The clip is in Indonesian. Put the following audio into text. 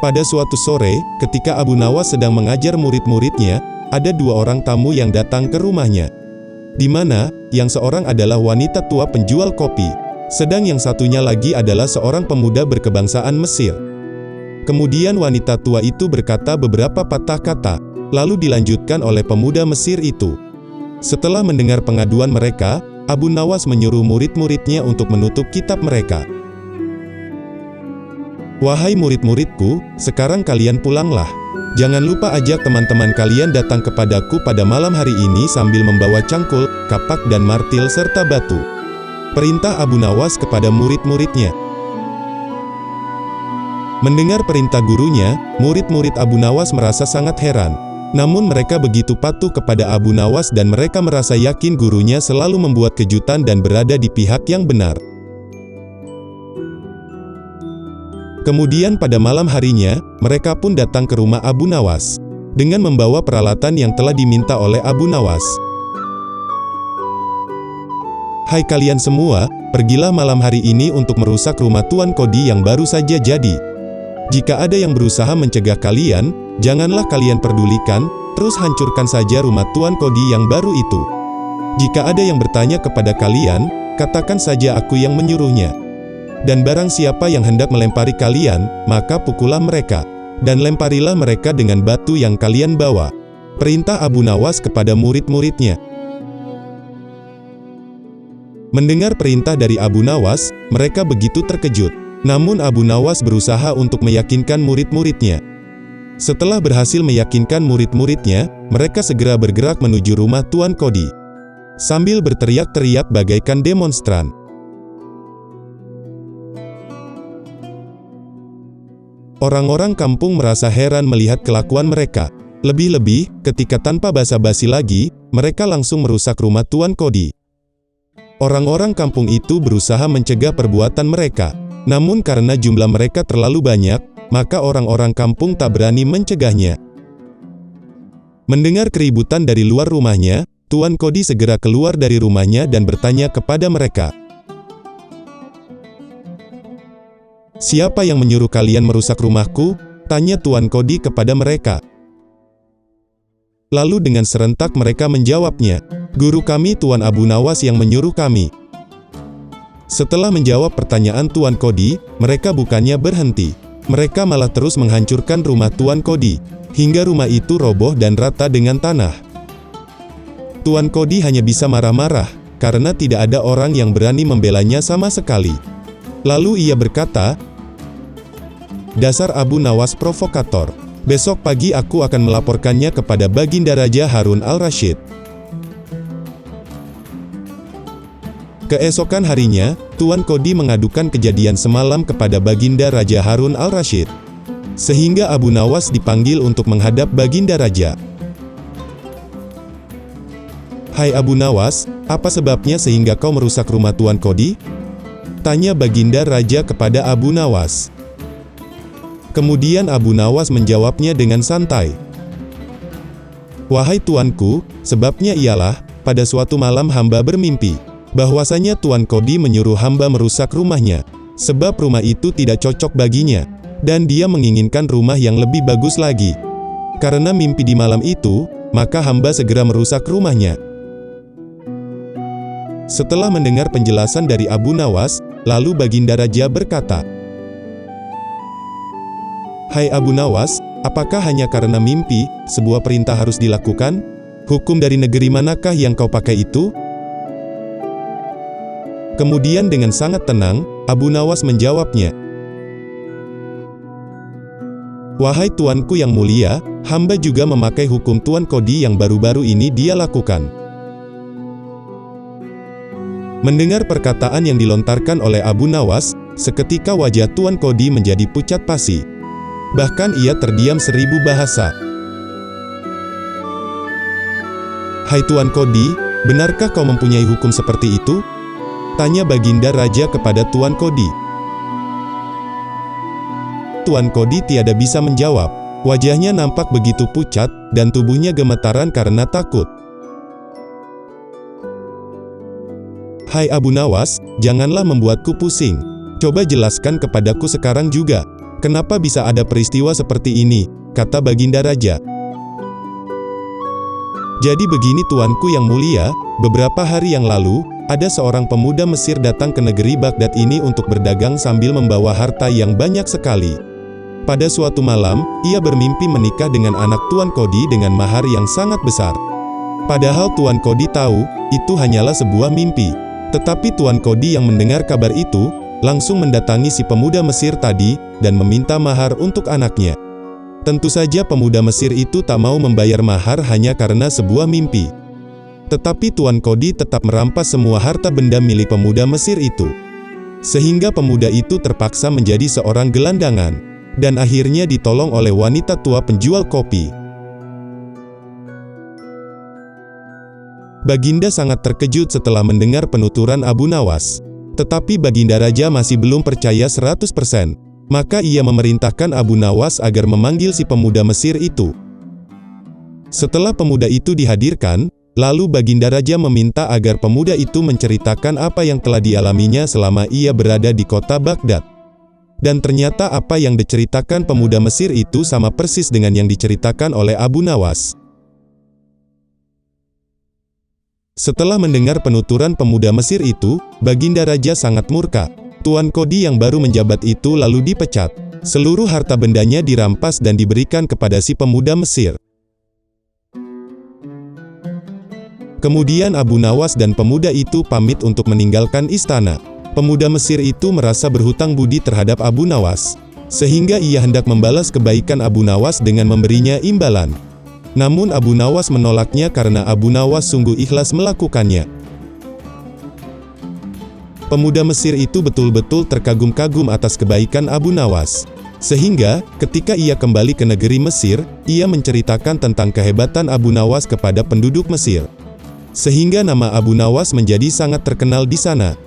Pada suatu sore, ketika Abu Nawas sedang mengajar murid-muridnya, ada dua orang tamu yang datang ke rumahnya. Di mana, yang seorang adalah wanita tua penjual kopi, sedang yang satunya lagi adalah seorang pemuda berkebangsaan Mesir. Kemudian wanita tua itu berkata beberapa patah kata, lalu dilanjutkan oleh pemuda Mesir itu. Setelah mendengar pengaduan mereka, Abu Nawas menyuruh murid-muridnya untuk menutup kitab mereka. "Wahai murid-muridku, sekarang kalian pulanglah. Jangan lupa ajak teman-teman kalian datang kepadaku pada malam hari ini sambil membawa cangkul, kapak dan martil serta batu." Perintah Abu Nawas kepada murid-muridnya. Mendengar perintah gurunya, murid-murid Abu Nawas merasa sangat heran. Namun mereka begitu patuh kepada Abu Nawas dan mereka merasa yakin gurunya selalu membuat kejutan dan berada di pihak yang benar. Kemudian pada malam harinya, mereka pun datang ke rumah Abu Nawas dengan membawa peralatan yang telah diminta oleh Abu Nawas. "Hai kalian semua, pergilah malam hari ini untuk merusak rumah Tuan Kodi yang baru saja jadi. Jika ada yang berusaha mencegah kalian, janganlah kalian pedulikan, terus hancurkan saja rumah Tuan Kodi yang baru itu. Jika ada yang bertanya kepada kalian, katakan saja aku yang menyuruhnya. Dan barang siapa yang hendak melempari kalian, maka pukullah mereka, dan lemparilah mereka dengan batu yang kalian bawa." Perintah Abu Nawas kepada murid-muridnya. Mendengar perintah dari Abu Nawas, mereka begitu terkejut. Namun Abu Nawas berusaha untuk meyakinkan murid-muridnya. Setelah berhasil meyakinkan murid-muridnya, mereka segera bergerak menuju rumah Tuan Kodi, sambil berteriak-teriak bagaikan demonstran. Orang-orang kampung merasa heran melihat kelakuan mereka. Lebih-lebih, ketika tanpa basa-basi lagi, mereka langsung merusak rumah Tuan Kodi. Orang-orang kampung itu berusaha mencegah perbuatan mereka. Namun karena jumlah mereka terlalu banyak, maka orang-orang kampung tak berani mencegahnya. Mendengar keributan dari luar rumahnya, Tuan Kodi segera keluar dari rumahnya dan bertanya kepada mereka, "Siapa yang menyuruh kalian merusak rumahku?" tanya Tuan Kodi kepada mereka. Lalu dengan serentak mereka menjawabnya, "Guru kami Tuan Abu Nawas yang menyuruh kami." Setelah menjawab pertanyaan Tuan Kodi, mereka bukannya berhenti. Mereka malah terus menghancurkan rumah Tuan Kodi, hingga rumah itu roboh dan rata dengan tanah. Tuan Kodi hanya bisa marah-marah, karena tidak ada orang yang berani membelanya sama sekali. Lalu ia berkata, "Dasar Abu Nawas provokator. Besok pagi aku akan melaporkannya kepada Baginda Raja Harun al-Rasyid." Keesokan harinya, Tuan Kodi mengadukan kejadian semalam kepada Baginda Raja Harun al-Rasyid. Sehingga Abu Nawas dipanggil untuk menghadap Baginda Raja. "Hai Abu Nawas, apa sebabnya sehingga kau merusak rumah Tuan Kodi?" tanya Baginda Raja kepada Abu Nawas. Kemudian Abu Nawas menjawabnya dengan santai. "Wahai tuanku, sebabnya ialah, pada suatu malam hamba bermimpi bahwasanya Tuan Kodi menyuruh hamba merusak rumahnya, sebab rumah itu tidak cocok baginya, dan dia menginginkan rumah yang lebih bagus lagi. Karena mimpi di malam itu, maka hamba segera merusak rumahnya." Setelah mendengar penjelasan dari Abu Nawas, lalu Baginda Raja berkata, "Hai Abu Nawas, apakah hanya karena mimpi, sebuah perintah harus dilakukan? Hukum dari negeri manakah yang kau pakai itu?" Kemudian dengan sangat tenang, Abu Nawas menjawabnya, "Wahai tuanku yang mulia, hamba juga memakai hukum Tuan Kodi yang baru-baru ini dia lakukan." Mendengar perkataan yang dilontarkan oleh Abu Nawas, seketika wajah Tuan Kodi menjadi pucat pasi. Bahkan ia terdiam 1000 bahasa. "Hai Tuan Kodi, benarkah kau mempunyai hukum seperti itu?" tanya Baginda Raja kepada Tuan Kodi. Tuan Kodi tiada bisa menjawab. Wajahnya nampak begitu pucat, dan tubuhnya gemetaran karena takut. "Hai Abu Nawas, janganlah membuatku pusing. Coba jelaskan kepadaku sekarang juga. "Kenapa bisa ada peristiwa seperti ini?" kata Baginda Raja. "Jadi begini tuanku yang mulia, beberapa hari yang lalu, ada seorang pemuda Mesir datang ke negeri Baghdad ini untuk berdagang sambil membawa harta yang banyak sekali. Pada suatu malam, ia bermimpi menikah dengan anak Tuan Kodi dengan mahar yang sangat besar. Padahal Tuan Kodi tahu, itu hanyalah sebuah mimpi. Tetapi Tuan Kodi yang mendengar kabar itu, langsung mendatangi si pemuda Mesir tadi, dan meminta mahar untuk anaknya. Tentu saja pemuda Mesir itu tak mau membayar mahar hanya karena sebuah mimpi. Tetapi Tuan Kodi tetap merampas semua harta benda milik pemuda Mesir itu. Sehingga pemuda itu terpaksa menjadi seorang gelandangan, dan akhirnya ditolong oleh wanita tua penjual kopi. Baginda sangat terkejut setelah mendengar penuturan Abu Nawas. Tetapi Baginda Raja masih belum percaya 100%. Maka ia memerintahkan Abu Nawas agar memanggil si pemuda Mesir itu. Setelah pemuda itu dihadirkan, lalu Baginda Raja meminta agar pemuda itu menceritakan apa yang telah dialaminya selama ia berada di kota Baghdad. Dan ternyata apa yang diceritakan pemuda Mesir itu sama persis dengan yang diceritakan oleh Abu Nawas. Setelah mendengar penuturan pemuda Mesir itu, Baginda Raja sangat murka. Tuan Kodi yang baru menjabat itu lalu dipecat. Seluruh harta bendanya dirampas dan diberikan kepada si pemuda Mesir. Kemudian Abu Nawas dan pemuda itu pamit untuk meninggalkan istana. Pemuda Mesir itu merasa berhutang budi terhadap Abu Nawas, sehingga ia hendak membalas kebaikan Abu Nawas dengan memberinya imbalan. Namun Abu Nawas menolaknya karena Abu Nawas sungguh ikhlas melakukannya. Pemuda Mesir itu betul-betul terkagum-kagum atas kebaikan Abu Nawas. Sehingga, ketika ia kembali ke negeri Mesir, ia menceritakan tentang kehebatan Abu Nawas kepada penduduk Mesir. Sehingga nama Abu Nawas menjadi sangat terkenal di sana.